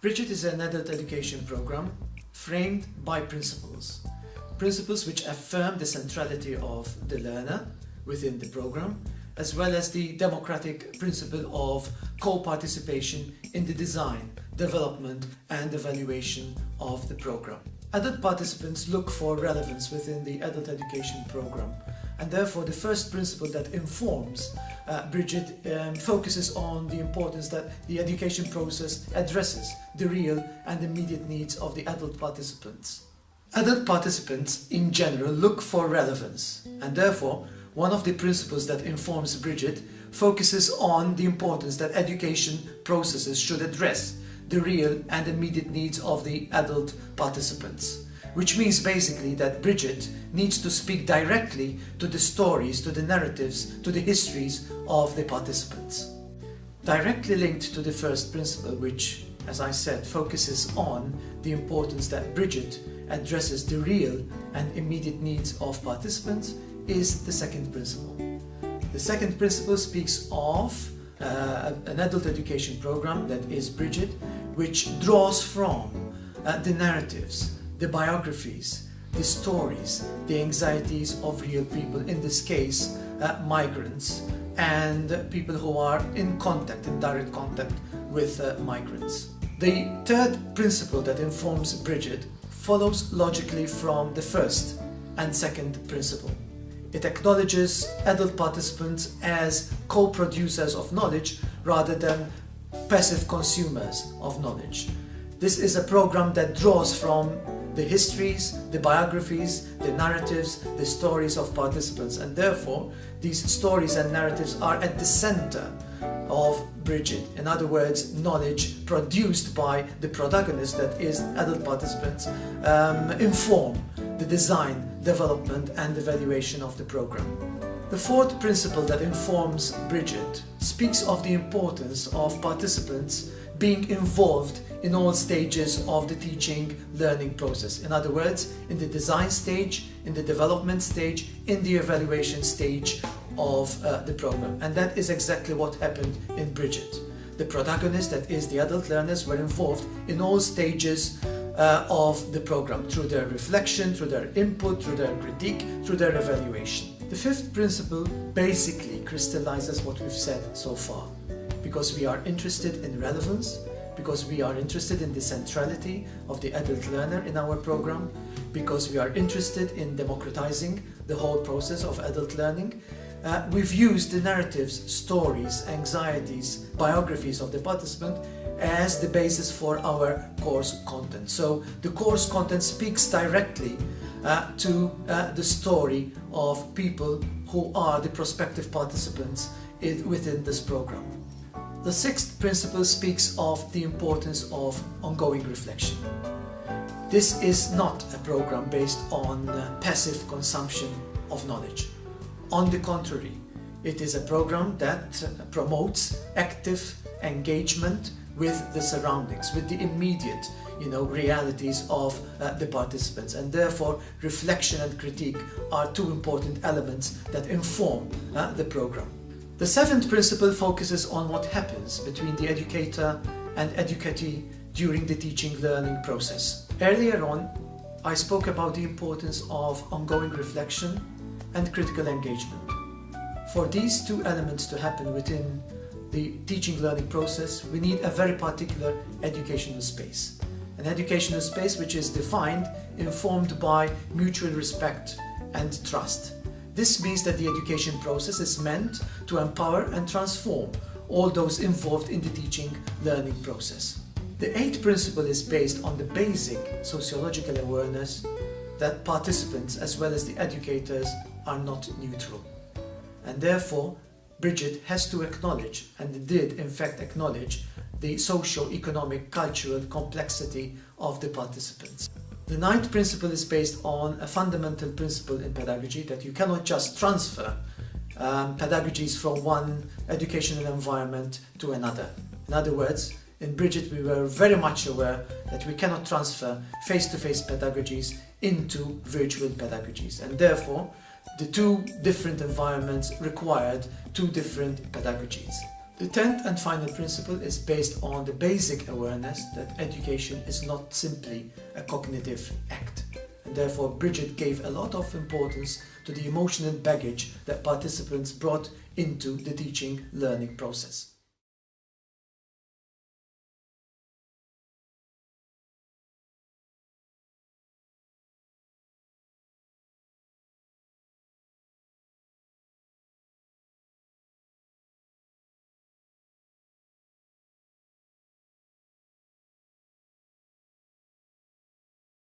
Bridget is an adult education program framed by principles. Principles which affirm the centrality of the learner within the program, as well as the democratic principle of co-participation in the design, development and evaluation of the program. Adult participants look for relevance within the adult education program, and therefore the first principle that informs Bridget focuses on the importance that the education process addresses the real and immediate needs of the adult participants. Adult participants in general look for relevance, and therefore one of the principles that informs Bridget focuses on the importance that education processes should address the real and immediate needs of the adult participants, which means basically that Bridget needs to speak directly to the stories, to the narratives, to the histories of the participants. Directly linked to the first principle, which, as I said, focuses on the importance that Bridget addresses the real and immediate needs of participants, is the second principle. The second principle speaks of an adult education program that is Bridget, which draws from the narratives, the biographies, the stories, the anxieties of real people, in this case migrants and people who are in direct contact with migrants. The third principle that informs Bridget follows logically from the first and second principle. It acknowledges adult participants as co-producers of knowledge rather than passive consumers of knowledge. This is a program that draws from the histories, the biographies, the narratives, the stories of participants, and therefore these stories and narratives are at the center of Bridget. In other words, knowledge produced by the protagonist, that is adult participants, inform the design, development and evaluation of the program. The fourth principle that informs Bridget speaks of the importance of participants being involved in all stages of the teaching learning process. In other words, in the design stage, in the development stage, in the evaluation stage of the program. And that is exactly what happened in Bridget. The protagonists, that is the adult learners, were involved in all stages of the program, through their reflection, through their input, through their critique, through their evaluation. The fifth principle basically crystallizes what we've said so far. Because we are interested in relevance, because we are interested in the centrality of the adult learner in our program, because we are interested in democratizing the whole process of adult learning, we've used the narratives, stories, anxieties, biographies of the participant as the basis for our course content. So the course content speaks directly to the story of people who are the prospective participants within this program. The sixth principle speaks of the importance of ongoing reflection. This is not a program based on passive consumption of knowledge. On the contrary, it is a program that promotes active engagement with the surroundings, with the immediate realities of the participants, and therefore reflection and critique are two important elements that inform the program. The seventh principle focuses on what happens between the educator and educatee during the teaching learning process. Earlier on, I spoke about the importance of ongoing reflection and critical engagement. For these two elements to happen within the teaching learning process, we need a very particular educational space. An educational space which is defined, informed by mutual respect and trust. This means that the education process is meant to empower and transform all those involved in the teaching learning process. The eighth principle is based on the basic sociological awareness that participants as well as the educators are not neutral. And therefore, Bridget has to acknowledge, and did in fact acknowledge, the socio-economic, cultural complexity of the participants. The ninth principle is based on a fundamental principle in pedagogy, that you cannot just transfer pedagogies from one educational environment to another. In other words, in Bridget we were very much aware that we cannot transfer face-to-face pedagogies into virtual pedagogies, and therefore the two different environments required two different pedagogies. The 10th and final principle is based on the basic awareness that education is not simply a cognitive act. And therefore, Bridget gave a lot of importance to the emotional baggage that participants brought into the teaching learning process.